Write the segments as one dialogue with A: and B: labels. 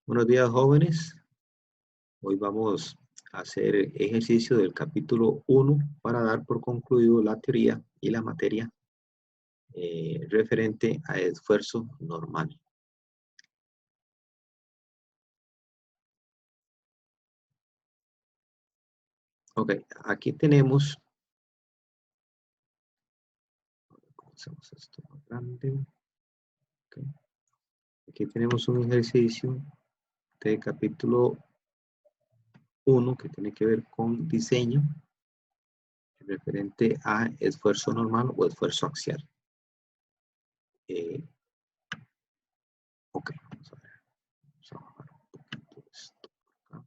A: Buenos días, jóvenes. Hoy vamos a hacer ejercicio del capítulo 1 para dar por concluido la teoría y la materia referente a esfuerzo normal. Ok, aquí tenemos, hacemos esto más grande. Okay. Aquí tenemos un ejercicio de capítulo 1 que tiene que ver con diseño referente a esfuerzo normal o esfuerzo axial. Ok, vamos a ver. Vamos a bajar un poquito esto acá.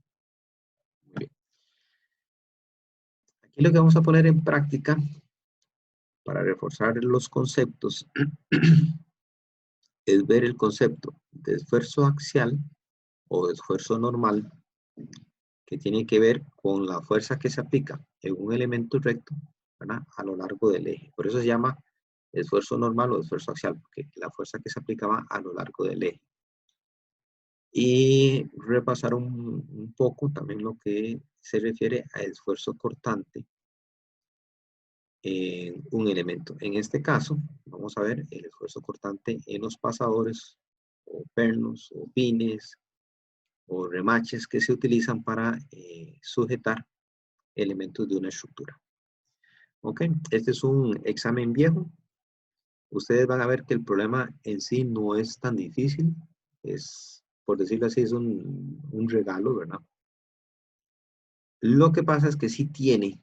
A: Muy bien. Aquí lo que vamos a poner en práctica para reforzar los conceptos es ver el concepto de esfuerzo axial o de esfuerzo normal, que tiene que ver con la fuerza que se aplica en un elemento recto, ¿verdad?, a lo largo del eje. Por eso se llama esfuerzo normal o esfuerzo axial, porque la fuerza que se aplicaba a lo largo del eje. Y repasar un poco también lo que se refiere a esfuerzo cortante en un elemento. En este caso, vamos a ver el esfuerzo cortante en los pasadores, o pernos, o pines, o remaches que se utilizan para sujetar elementos de una estructura. Ok, este es un examen viejo. Ustedes van a ver que el problema en sí no es tan difícil. Es, por decirlo así, es un regalo, ¿verdad? Lo que pasa es que sí tiene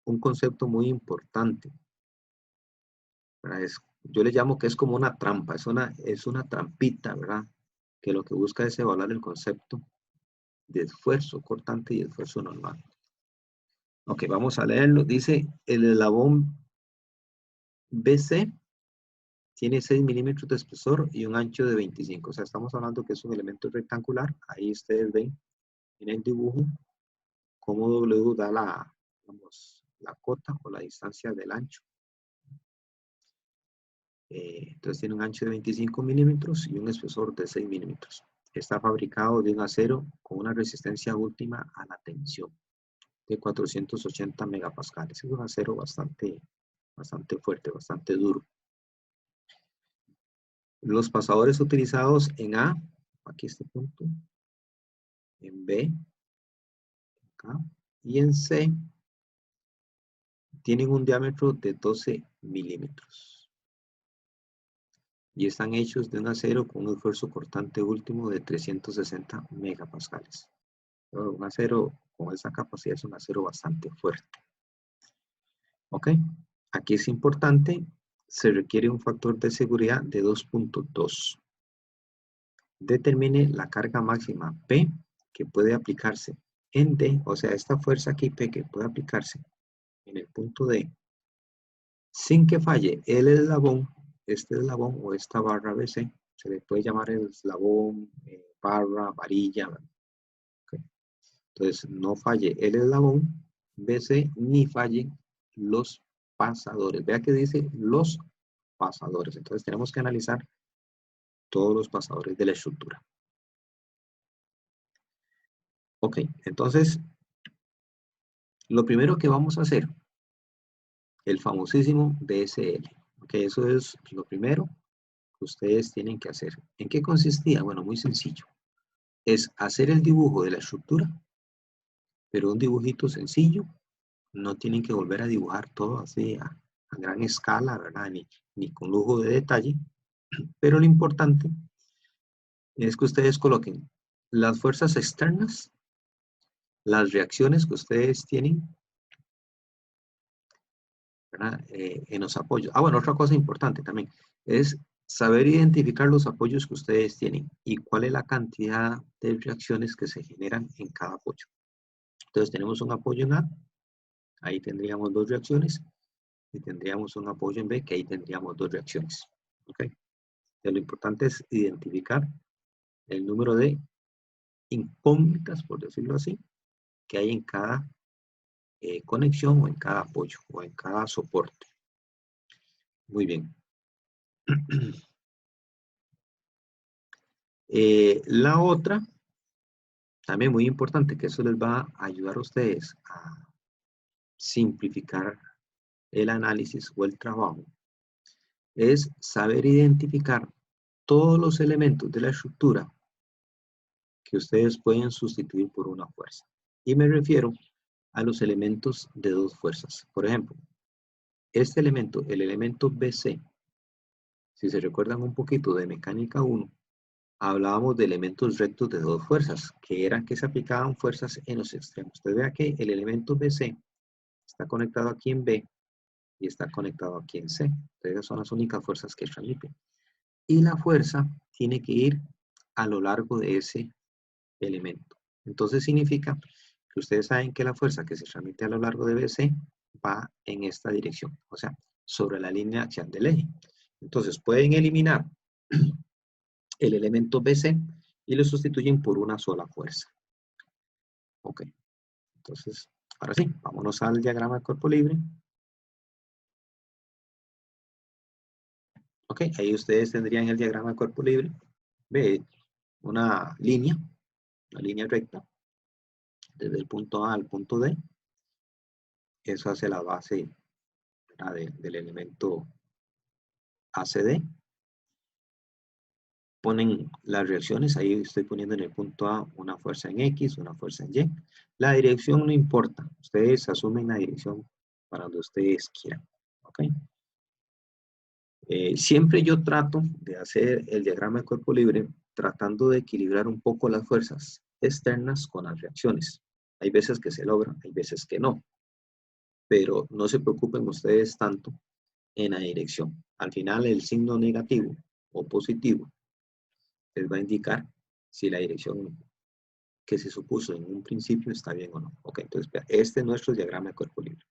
A: un concepto muy importante. Yo le llamo que es como una trampa, es una trampita, ¿verdad? Que lo que busca es evaluar el concepto de esfuerzo cortante y esfuerzo normal. Ok, vamos a leerlo. Dice, el eslabón BC tiene 6 milímetros de espesor y un ancho de 25. O sea, estamos hablando que es un elemento rectangular. Ahí ustedes ven en el dibujo cómo W da digamos, la cota o la distancia del ancho. Entonces tiene un ancho de 25 milímetros y un espesor de 6 milímetros. Está fabricado de un acero con una resistencia última a la tensión de 480 megapascales. Es un acero bastante fuerte, bastante duro. Los pasadores utilizados en A, aquí este punto, en B, acá, y en C, tienen un diámetro de 12 milímetros. Y están hechos de un acero con un esfuerzo cortante último de 360 megapascales. Un acero con esa capacidad es un acero bastante fuerte. Ok, aquí es importante, se requiere un factor de seguridad de 2.2. Determine la carga máxima P que puede aplicarse en D, o sea, esta fuerza aquí P que puede aplicarse en el punto D, sin que falle el eslabón, este eslabón o esta barra BC, se le puede llamar el eslabón, barra, varilla. Okay. Entonces, no falle el eslabón BC ni fallen los pasadores. Vea que dice los pasadores. Entonces, tenemos que analizar todos los pasadores de la estructura. Ok, entonces, lo primero que vamos a hacer, el famosísimo BSL. Ok, eso es lo primero que ustedes tienen que hacer. ¿En qué consistía? Bueno, muy sencillo. Es hacer el dibujo de la estructura, pero un dibujito sencillo. No tienen que volver a dibujar todo así a gran escala, ¿verdad? Ni con lujo de detalle. Pero lo importante es que ustedes coloquen las fuerzas externas, las reacciones que ustedes tienen, ¿verdad? En los apoyos. Ah, bueno, otra cosa importante también es saber identificar los apoyos que ustedes tienen y cuál es la cantidad de reacciones que se generan en cada apoyo. Entonces tenemos un apoyo en A, ahí tendríamos 2 reacciones, y tendríamos un apoyo en B, que ahí tendríamos 2 reacciones. ¿Ok? Entonces, lo importante es identificar el número de incógnitas, por decirlo así, que hay en cada conexión o en cada apoyo o en cada soporte. Muy bien. La otra, también muy importante, que eso les va a ayudar a ustedes a simplificar el análisis o el trabajo, es saber identificar todos los elementos de la estructura que ustedes pueden sustituir por una fuerza. Y me refiero a los elementos de dos fuerzas. Por ejemplo, este elemento, el elemento BC, si se recuerdan un poquito de mecánica 1, hablábamos de elementos rectos de dos fuerzas, que eran que se aplicaban fuerzas en los extremos. Usted vea que el elemento BC está conectado aquí en B y está conectado aquí en C. Entonces son las únicas fuerzas que transmiten. Y la fuerza tiene que ir a lo largo de ese elemento. Entonces significa que ustedes saben que la fuerza que se transmite a lo largo de BC va en esta dirección, o sea, sobre la línea axial del eje. Entonces pueden eliminar el elemento BC y lo sustituyen por una sola fuerza. Ok, entonces, ahora sí, vámonos al diagrama de cuerpo libre. Ok, ahí ustedes tendrían el diagrama de cuerpo libre. Ve una línea recta, desde el punto A al punto D. Eso hace la base del elemento ACD. Ponen las reacciones, ahí estoy poniendo en el punto A una fuerza en X, una fuerza en Y. La dirección no importa, ustedes asumen la dirección para donde ustedes quieran. ¿Ok? Siempre yo trato de hacer el diagrama de cuerpo libre tratando de equilibrar un poco las fuerzas externas con las reacciones. Hay veces que se logra, hay veces que no. Pero no se preocupen ustedes tanto en la dirección. Al final el signo negativo o positivo les va a indicar si la dirección que se supuso en un principio está bien o no. Ok, entonces este es nuestro diagrama de cuerpo libre.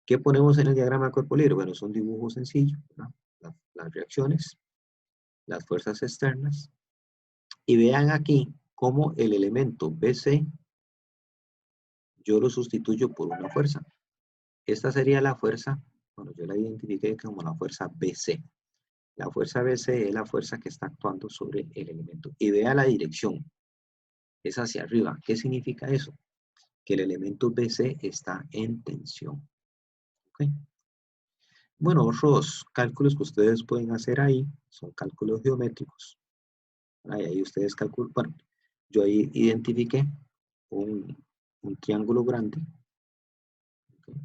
A: ¿Qué ponemos en el diagrama de cuerpo libre? Bueno, es un dibujo sencillo, ¿no? Las reacciones, las fuerzas externas. Y vean aquí cómo el elemento BC yo lo sustituyo por una fuerza. Esta sería la fuerza, bueno, yo la identifiqué como la fuerza BC. La fuerza BC es la fuerza que está actuando sobre el elemento. Y vea la dirección, es hacia arriba. ¿Qué significa eso? Que el elemento BC está en tensión. ¿Okay? Bueno, otros cálculos que ustedes pueden hacer ahí son cálculos geométricos. Ahí ustedes calculan, bueno, yo ahí identifiqué un triángulo grande. ¿Okay?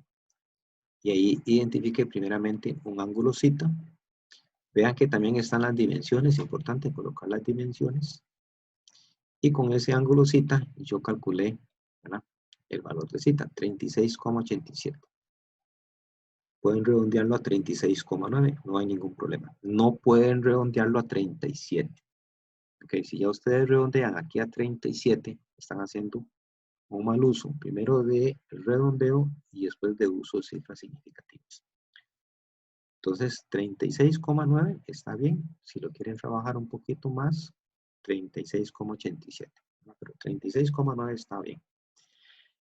A: Y ahí identifiqué primeramente un ángulo cita. Vean que también están las dimensiones, es importante colocar las dimensiones. Y con ese ángulo cita yo calculé, ¿verdad?, el valor de cita, 36,87. Pueden redondearlo a 36,9, no hay ningún problema. No pueden redondearlo a 37. Ok, si ya ustedes redondean aquí a 37, están haciendo un mal uso, primero de redondeo y después de uso de cifras significativas. Entonces, 36,9 está bien. Si lo quieren trabajar un poquito más, 36,87. Pero 36,9 está bien.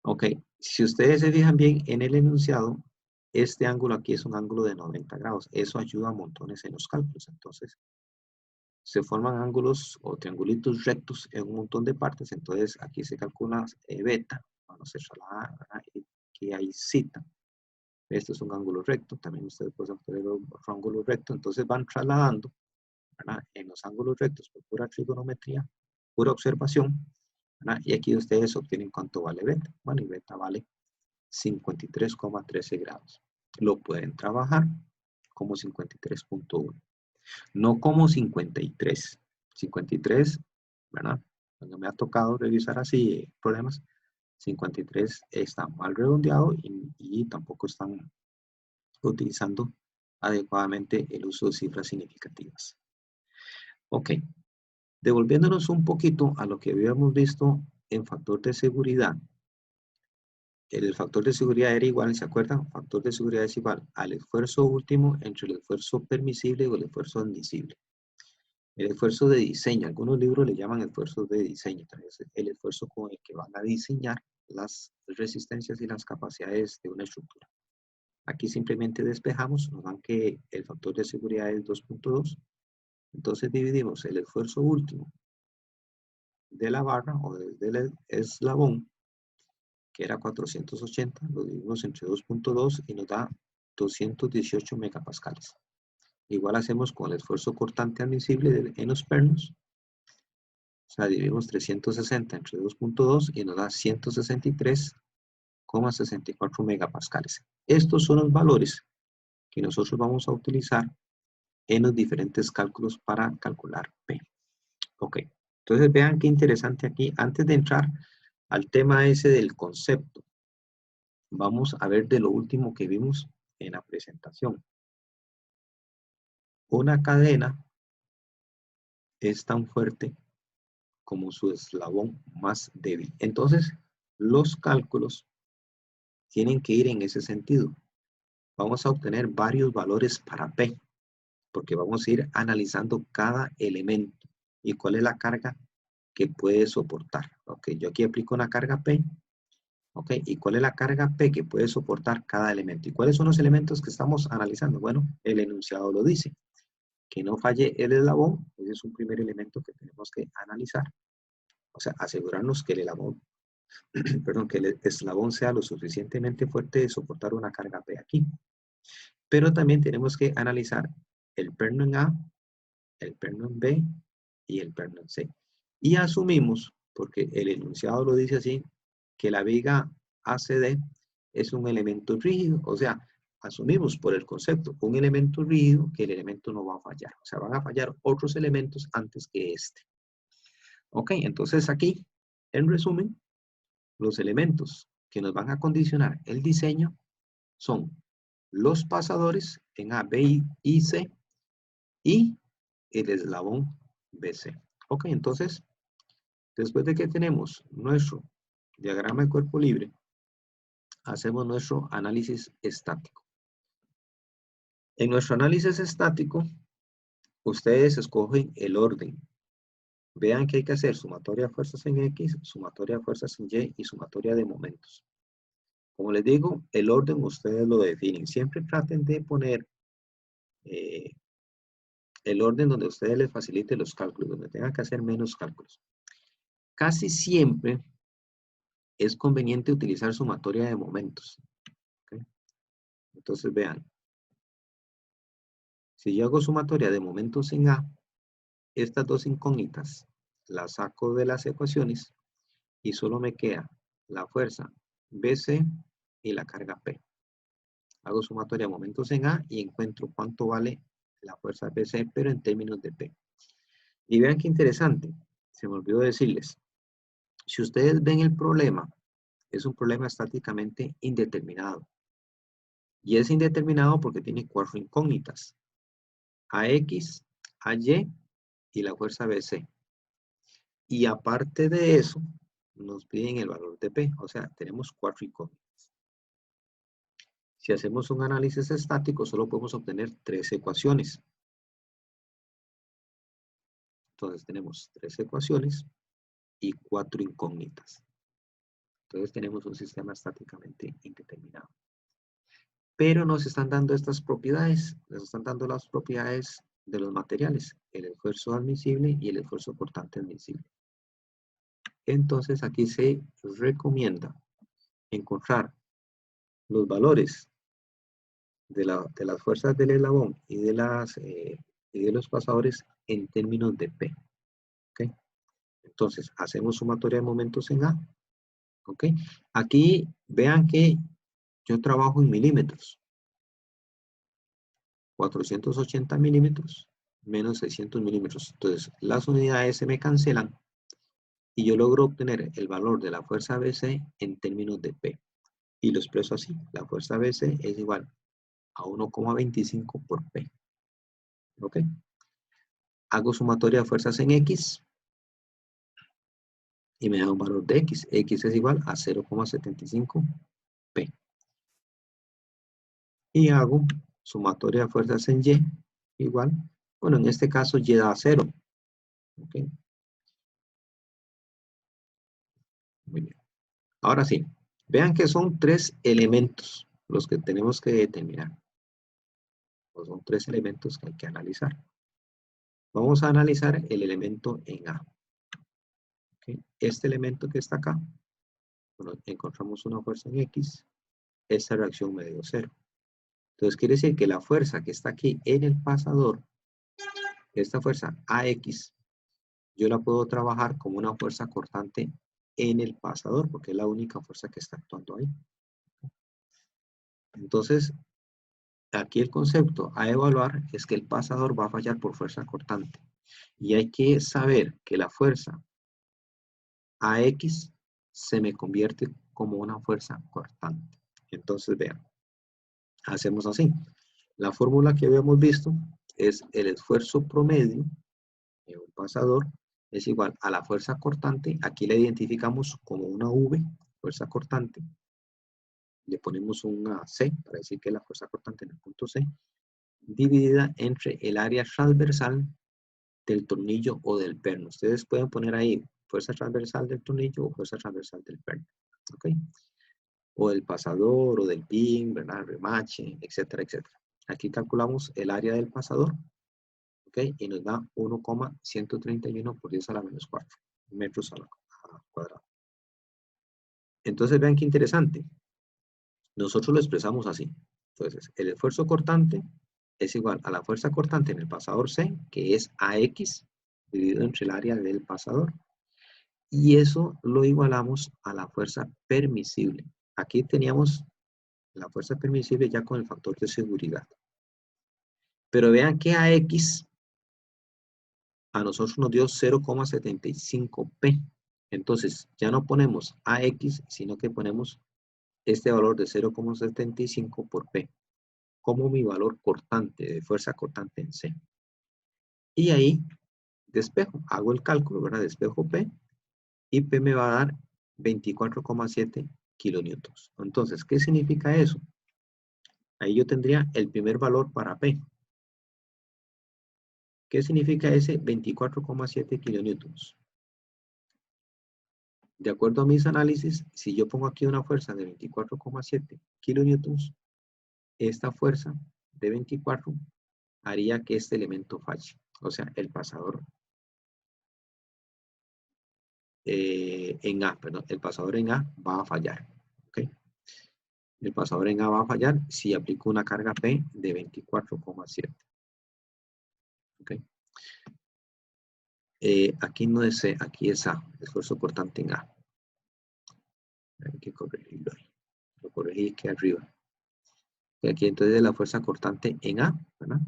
A: Ok, si ustedes se fijan bien en el enunciado, este ángulo aquí es un ángulo de 90 grados. Eso ayuda a montones en los cálculos. Entonces, se forman ángulos o triangulitos rectos en un montón de partes. Entonces, aquí se calcula beta. Vamos a trasladar, aquí hay zeta. Este es un ángulo recto. También ustedes pueden obtener otro ángulo recto. Entonces, van trasladando, ¿verdad?, en los ángulos rectos por pura trigonometría, pura observación. ¿Verdad? Y aquí ustedes obtienen cuánto vale beta. Bueno, y beta vale 53,13 grados. Lo pueden trabajar como 53,1. No como 53. 53, ¿verdad? Cuando me ha tocado revisar así problemas, 53 está mal redondeado y tampoco están utilizando adecuadamente el uso de cifras significativas. Ok, devolviéndonos un poquito a lo que habíamos visto en factor de seguridad. El factor de seguridad era igual, ¿se acuerdan? Factor de seguridad es igual al esfuerzo último entre el esfuerzo permisible o el esfuerzo admisible. El esfuerzo de diseño, algunos libros le llaman esfuerzo de diseño, es el esfuerzo con el que van a diseñar las resistencias y las capacidades de una estructura. Aquí simplemente despejamos, nos dan que el factor de seguridad es 2,2. Entonces dividimos el esfuerzo último de la barra o desde el eslabón, que era 480, lo dividimos entre 2.2 y nos da 218 megapascales. Igual hacemos con el esfuerzo cortante admisible en los pernos. O sea, dividimos 360 entre 2.2 y nos da 163,64 megapascales. Estos son los valores que nosotros vamos a utilizar en los diferentes cálculos para calcular P. Ok, entonces vean qué interesante aquí. Antes de entrar al tema ese del concepto, vamos a ver de lo último que vimos en la presentación. Una cadena es tan fuerte como su eslabón más débil. Entonces, los cálculos tienen que ir en ese sentido. Vamos a obtener varios valores para P, porque vamos a ir analizando cada elemento y cuál es la carga que puede soportar. Ok, yo aquí aplico una carga P. Ok, ¿y cuál es la carga P que puede soportar cada elemento? ¿Y cuáles son los elementos que estamos analizando? Bueno, el enunciado lo dice. Que no falle el eslabón, ese es un primer elemento que tenemos que analizar. O sea, asegurarnos que el eslabón, perdón, que el eslabón sea lo suficientemente fuerte de soportar una carga P aquí. Pero también tenemos que analizar el perno en A, el perno en B y el perno en C. Y asumimos, porque el enunciado lo dice así, que la viga ACD es un elemento rígido, o sea, asumimos por el concepto un elemento rígido que el elemento no va a fallar. O sea, van a fallar otros elementos antes que este. Ok, entonces aquí, en resumen, los elementos que nos van a condicionar el diseño son los pasadores en A, B y C y el eslabón BC. Ok, entonces, después de que tenemos nuestro diagrama de cuerpo libre, hacemos nuestro análisis estático. En nuestro análisis estático, ustedes escogen el orden. Vean que hay que hacer sumatoria de fuerzas en X, sumatoria de fuerzas en Y y sumatoria de momentos. Como les digo, el orden ustedes lo definen. Siempre traten de poner el orden donde a ustedes les facilite los cálculos, donde tengan que hacer menos cálculos. Casi siempre es conveniente utilizar sumatoria de momentos. ¿Okay? Entonces vean, si yo hago sumatoria de momentos en A, estas dos incógnitas las saco de las ecuaciones y solo me queda la fuerza BC y la carga P. Hago sumatoria de momentos en A y encuentro cuánto vale la fuerza BC, pero en términos de P. Y vean qué interesante, se me olvidó decirles, si ustedes ven el problema, es un problema estáticamente indeterminado. Y es indeterminado porque tiene cuatro incógnitas. AX, AY y la fuerza BC. Y aparte de eso, nos piden el valor de P. O sea, tenemos cuatro incógnitas. Si hacemos un análisis estático, solo podemos obtener tres ecuaciones. Entonces tenemos tres ecuaciones y cuatro incógnitas. Entonces tenemos un sistema estáticamente indeterminado. Pero nos están dando estas propiedades, nos están dando las propiedades de los materiales, el esfuerzo admisible y el esfuerzo cortante admisible. Entonces aquí se recomienda encontrar los valores de las fuerzas del eslabón y de los pasadores en términos de P. ¿Okay? Entonces hacemos sumatoria de momentos en A. ¿Okay? Aquí vean que yo trabajo en milímetros. 480 milímetros menos 600 milímetros. Entonces, las unidades se me cancelan y yo logro obtener el valor de la fuerza BC en términos de P. Y lo expreso así. La fuerza BC es igual a 1,25 por P. ¿Ok? Hago sumatoria de fuerzas en X y me da un valor de X. X es igual a 0,75 P. Y hago sumatoria de fuerzas en Y igual. Bueno, en este caso Y da 0. ¿Ok? Muy bien. Ahora sí, vean que son tres elementos los que tenemos que determinar. O son tres elementos que hay que analizar. Vamos a analizar el elemento en A. ¿Ok? Este elemento que está acá, bueno, encontramos una fuerza en X, esta reacción me dio 0. Entonces quiere decir que la fuerza que está aquí en el pasador, esta fuerza AX, yo la puedo trabajar como una fuerza cortante en el pasador, porque es la única fuerza que está actuando ahí. Entonces, aquí el concepto a evaluar es que el pasador va a fallar por fuerza cortante. Y hay que saber que la fuerza AX se me convierte como una fuerza cortante. Entonces, vean, hacemos así. La fórmula que habíamos visto es el esfuerzo promedio de un pasador es igual a la fuerza cortante. Aquí la identificamos como una V, fuerza cortante. Le ponemos una C para decir que es la fuerza cortante en el punto C, dividida entre el área transversal del tornillo o del perno. Ustedes pueden poner ahí fuerza transversal del tornillo o fuerza transversal del perno. ¿Ok? O del pasador o del pin, ¿verdad? Remache, etcétera, etcétera. Aquí calculamos el área del pasador. ¿Ok? Y nos da 1,131 por 10 a la menos 4 metros al cuadrado. Entonces vean qué interesante. Nosotros lo expresamos así. Entonces, el esfuerzo cortante es igual a la fuerza cortante en el pasador C, que es AX, dividido entre el área del pasador. Y eso lo igualamos a la fuerza permisible. Aquí teníamos la fuerza permisible ya con el factor de seguridad. Pero vean que AX a nosotros nos dio 0,75 P. Entonces, ya no ponemos AX, sino que ponemos este valor de 0,75 por P, como mi valor cortante, de fuerza cortante en C. Y ahí despejo, hago el cálculo, ¿verdad? Despejo P, y P me va a dar 24,7 kilonewtons. Entonces, ¿qué significa eso? Ahí yo tendría el primer valor para P. ¿Qué significa ese 24,7 kilonewtons? De acuerdo a mis análisis, si yo pongo aquí una fuerza de 24,7 kilonewtons, esta fuerza de 24 haría que este elemento falle. O sea, el pasador en A, perdón, el pasador en A va a fallar. ¿Ok? El pasador en A va a fallar si aplico una carga P de 24,7. ¿Ok? Aquí no es C, aquí es A, esfuerzo cortante en A. Hay que corregirlo ahí. Lo corregí aquí arriba. Y aquí entonces la fuerza cortante en A, ¿verdad?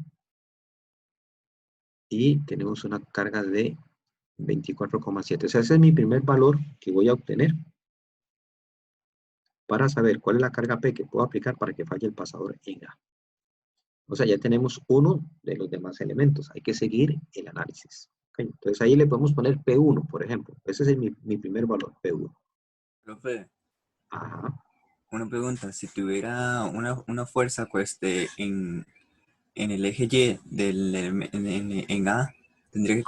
A: Y tenemos una carga de 24,7. O sea, ese es mi primer valor que voy a obtener para saber cuál es la carga P que puedo aplicar para que falle el pasador en A. O sea, ya tenemos uno de los demás elementos. Hay que seguir el análisis. ¿Okay? Entonces ahí le podemos poner P1, por ejemplo. Ese es mi primer valor, P1.
B: Profe,
A: Ajá.
B: una pregunta, si tuviera una fuerza pues en el eje Y en A, tendría que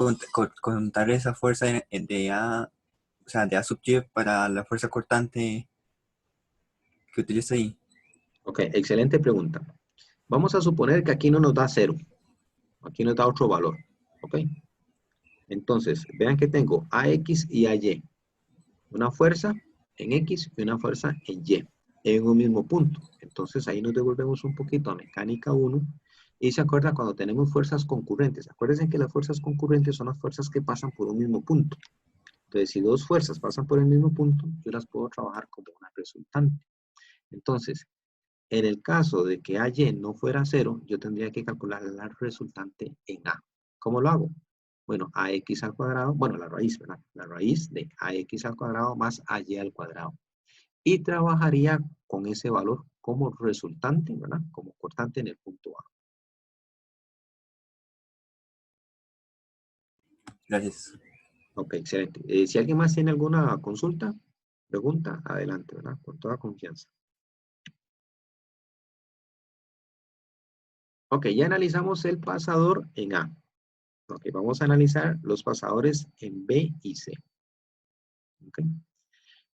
B: contar esa fuerza de A, o sea, de A sub Y para la fuerza cortante que utiliza ahí.
A: Ok, excelente pregunta. Vamos a suponer que aquí no nos da 0. Aquí nos da otro valor. ¿Ok? Entonces, vean que tengo AX y AY. Una fuerza en X y una fuerza en Y. En un mismo punto. Entonces, ahí nos devolvemos un poquito a mecánica 1. Y se acuerda cuando tenemos fuerzas concurrentes. Acuérdense que las fuerzas concurrentes son las fuerzas que pasan por un mismo punto. Entonces, si dos fuerzas pasan por el mismo punto, yo las puedo trabajar como una resultante. Entonces, en el caso de que AY no fuera 0, yo tendría que calcular la resultante en A. ¿Cómo lo hago? Bueno, AX al cuadrado, bueno, la raíz, ¿verdad? La raíz de AX al cuadrado más AY al cuadrado. Y trabajaría con ese valor como resultante, ¿verdad? Como cortante en el punto A.
B: Gracias.
A: Ok, excelente. Si alguien más tiene alguna consulta, pregunta, adelante, ¿verdad? Con toda confianza. Ok, ya analizamos el pasador en A. Ok, vamos a analizar los pasadores en B y C. Ok.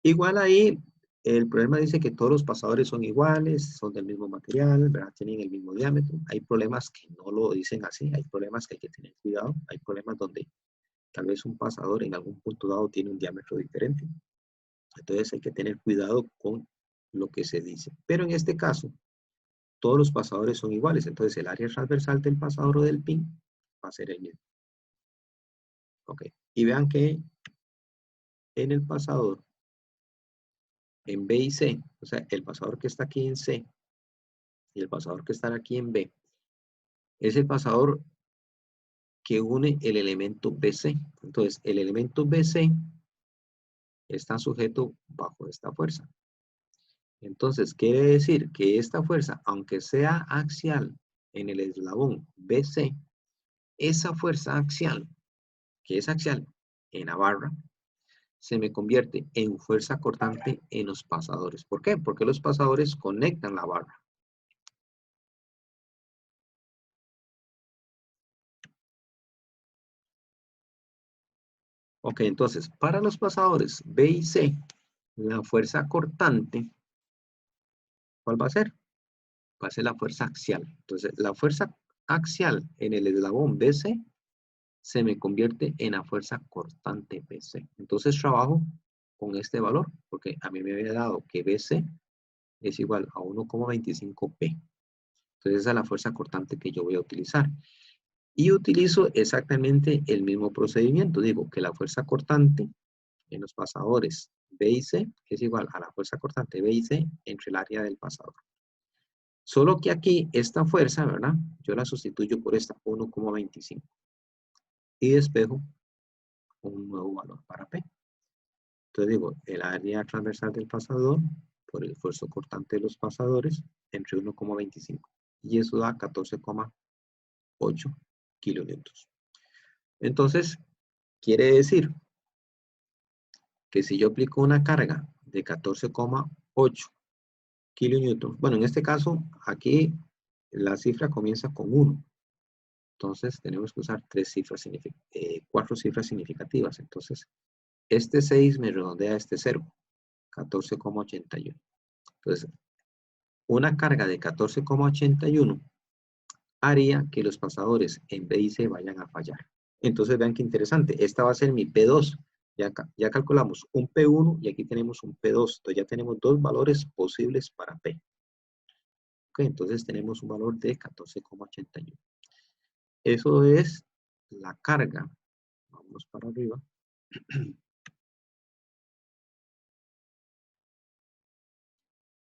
A: Igual ahí, el problema dice que todos los pasadores son iguales, son del mismo material, ¿verdad? Tienen el mismo diámetro. Hay problemas que no lo dicen así, hay problemas que hay que tener cuidado, hay problemas donde Tal vez un pasador en algún punto dado tiene un diámetro diferente. Entonces hay que tener cuidado con lo que se dice. Pero en este caso, todos los pasadores son iguales. Entonces el área transversal del pasador o del pin va a ser el mismo. Ok. Y vean que en el pasador, en B y C, o sea, el pasador que está aquí en C y el pasador que está aquí en B, es el pasador que une el elemento BC. Entonces, el elemento BC está sujeto bajo esta fuerza. Entonces, quiere decir que esta fuerza, aunque sea axial en el eslabón BC, esa fuerza axial, que es axial en la barra, se me convierte en fuerza cortante en los pasadores. ¿Por qué? Porque los pasadores conectan la barra. Ok, entonces, para los pasadores B y C, la fuerza cortante, ¿cuál va a ser? Va a ser la fuerza axial. Entonces, la fuerza axial en el eslabón BC se me convierte en la fuerza cortante BC. Entonces, trabajo con este valor, porque a mí me había dado que BC es igual a 1,25P. Entonces, esa es la fuerza cortante que yo voy a utilizar. Y utilizo exactamente el mismo procedimiento. Digo que la fuerza cortante en los pasadores B y C es igual a la fuerza cortante B y C entre el área del pasador. Solo que aquí esta fuerza, ¿verdad? Yo la sustituyo por esta 1,25. Y despejo un nuevo valor para P. Entonces digo, el área transversal del pasador por el esfuerzo cortante de los pasadores entre 1,25. Y eso da 14,8 kilonewtons. Entonces, quiere decir que si yo aplico una carga de 14,8 kilonewtons, bueno, en este caso, aquí la cifra comienza con 1. Entonces, tenemos que usar 4 cifras significativas. Entonces, este 6 me redondea a este 0, 14,81. Entonces, una carga de 14,81 haría que los pasadores en B y C vayan a fallar. Entonces, vean qué interesante. Esta va a ser mi P2. Ya calculamos un P1 y aquí tenemos un P2. Entonces, ya tenemos dos valores posibles para P. Ok, entonces tenemos un valor de 14,81. Eso es la carga. Vamos para arriba.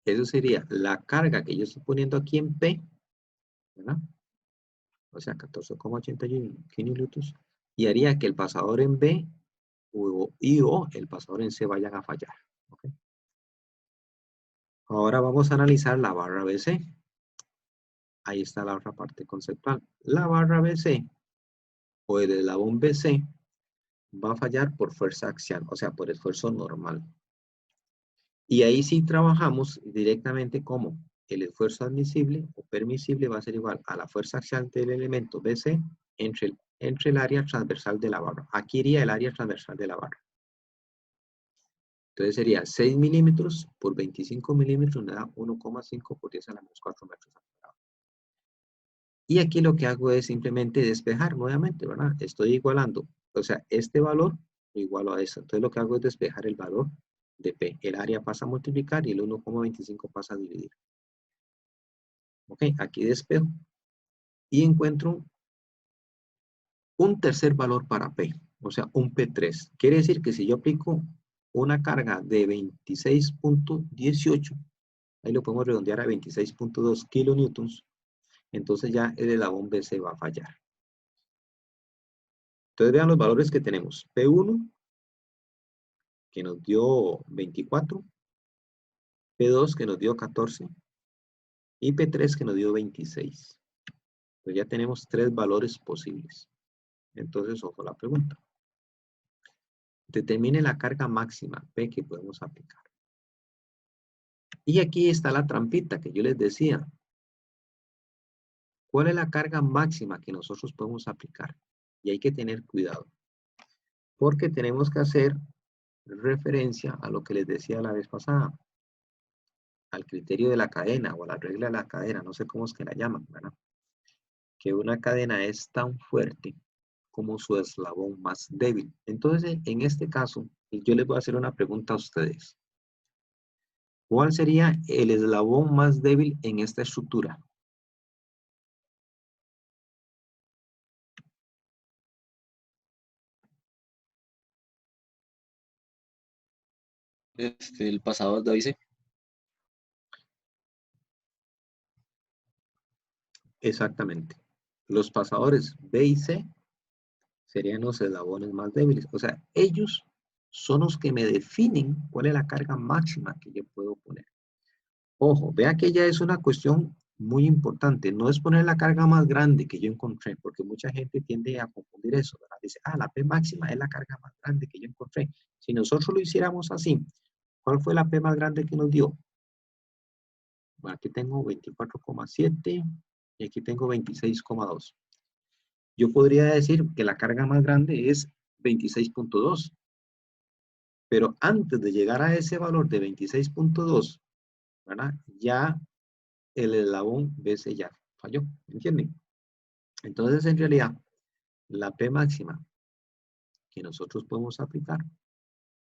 A: Eso sería la carga que yo estoy poniendo aquí en P, ¿verdad? O sea, 14,81 kilonewtons. Y haría que el pasador en B o el pasador en C vayan a fallar. ¿Okay? Ahora vamos a analizar la barra BC. Ahí está la otra parte conceptual. La barra BC o el eslabón BC va a fallar por fuerza axial, o sea, por esfuerzo normal. Y ahí sí trabajamos directamente como el esfuerzo admisible o permisible va a ser igual a la fuerza axial del elemento BC entre el área transversal de la barra. Aquí iría el área transversal de la barra. Entonces sería 6 milímetros por 25 milímetros, me da 1,5 por 10 a la menos 4 metros cuadrados. Y aquí lo que hago es simplemente despejar nuevamente, ¿verdad? Estoy igualando, o sea, este valor lo igualo a eso. Entonces lo que hago es despejar el valor de P. El área pasa a multiplicar y el 1,25 pasa a dividir. Ok, aquí despejo. Y encuentro un tercer valor para P, o sea, un P3. Quiere decir que si yo aplico una carga de 26,18, ahí lo podemos redondear a 26,2 kilonewtons, entonces ya el eslabón BC va a fallar. Entonces vean los valores que tenemos. P1, que nos dio 24, P2, que nos dio 14, y P3, que nos dio 26. Entonces ya tenemos 3 valores posibles. Entonces, ojo la pregunta. Determine la carga máxima P que podemos aplicar. Y aquí está la trampita que yo les decía. ¿Cuál es la carga máxima que nosotros podemos aplicar? Y hay que tener cuidado. Porque tenemos que hacer referencia a lo que les decía la vez pasada. Al criterio de la cadena o a la regla de la cadena. No sé cómo es que la llaman, ¿verdad? Que una cadena es tan fuerte como su eslabón más débil. Entonces, en este caso, yo les voy a hacer una pregunta a ustedes. ¿Cuál sería el eslabón más débil en esta estructura?
C: El pasador de dice.
A: Exactamente. Los pasadores B y C serían los eslabones más débiles. O sea, ellos son los que me definen cuál es la carga máxima que yo puedo poner. Ojo, vea que ya es una cuestión muy importante. No es poner la carga más grande que yo encontré, porque mucha gente tiende a confundir eso, ¿verdad? Dice, la P máxima es la carga más grande que yo encontré. Si nosotros lo hiciéramos así, ¿cuál fue la P más grande que nos dio? Bueno, aquí tengo 24,7 y aquí tengo 26,2. Yo podría decir que la carga más grande es 26,2. Pero antes de llegar a ese valor de 26,2, ¿verdad? Ya el eslabón BC ya falló, ¿entienden? Entonces, en realidad, la P máxima que nosotros podemos aplicar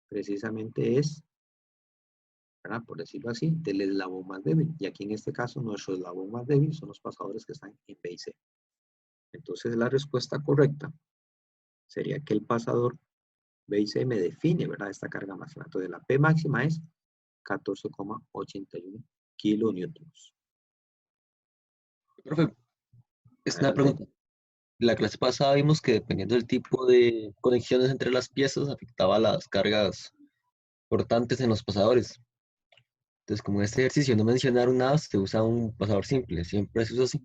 A: precisamente es, ¿verdad? Por decirlo así, del eslabón más débil. Y aquí en este caso, nuestro eslabón más débil son los pasadores que están en B y C. Entonces, la respuesta correcta sería que el pasador B y C me define, ¿verdad? Esta carga máxima. Entonces, la P máxima es 14,81 kilonewtons.
C: Profe, es una
A: Adelante.
C: pregunta. En la clase pasada vimos que dependiendo del tipo de conexiones entre las piezas afectaba las cargas portantes en los pasadores. Entonces, como en este ejercicio no mencionaron nada, se usa un pasador simple. Siempre se usa así.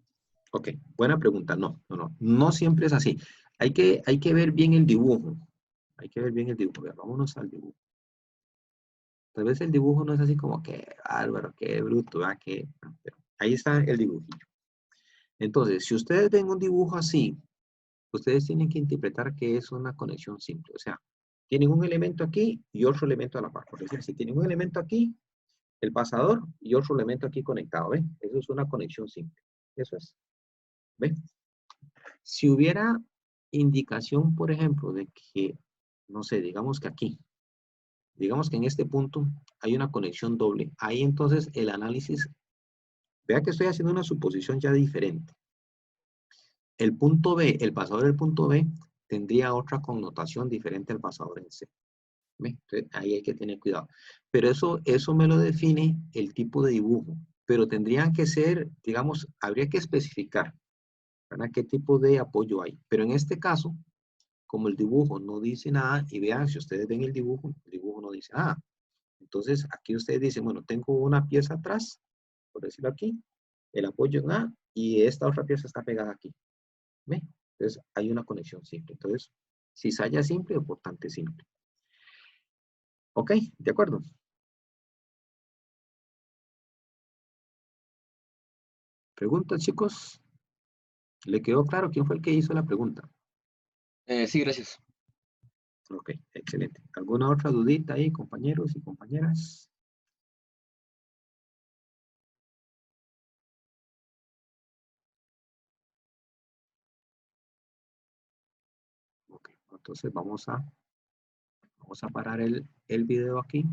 A: Ok, buena pregunta. No siempre es así. Hay que ver bien el dibujo. Hay que ver bien el dibujo. Vean, vámonos al dibujo. Tal vez el dibujo no es así como que bárbaro, que bruto, ¿verdad? Pero ahí está el dibujillo. Entonces, si ustedes ven un dibujo así, ustedes tienen que interpretar que es una conexión simple. O sea, tienen un elemento aquí y otro elemento a la par. Por decir, si tienen un elemento aquí, el pasador, y otro elemento aquí conectado, ¿ve? Eso es una conexión simple. Eso es, ¿ve? Si hubiera indicación, por ejemplo, de que, no sé, digamos que en este punto hay una conexión doble, ahí entonces el análisis, vea que estoy haciendo una suposición ya diferente. El punto B, el pasador del punto B, tendría otra connotación diferente al pasador en C. ¿Ve? Entonces, ahí hay que tener cuidado. Pero eso me lo define el tipo de dibujo. Pero tendrían que ser, digamos, habría que especificar, ¿verdad? ¿Qué tipo de apoyo hay? Pero en este caso, como el dibujo no dice nada, y vean, si ustedes ven el dibujo no dice nada. Entonces, aquí ustedes dicen, bueno, tengo una pieza atrás, por decirlo aquí, el apoyo en A, y esta otra pieza está pegada aquí. ¿Ve? Entonces, hay una conexión simple. Entonces, cizalla simple o portante simple. ¿Ok? ¿De acuerdo? ¿Preguntas, chicos? ¿Le quedó claro quién fue el que hizo la pregunta?
C: Sí, gracias.
A: Ok, excelente. ¿Alguna otra dudita ahí, compañeros y compañeras? Ok, entonces vamos a parar el video aquí.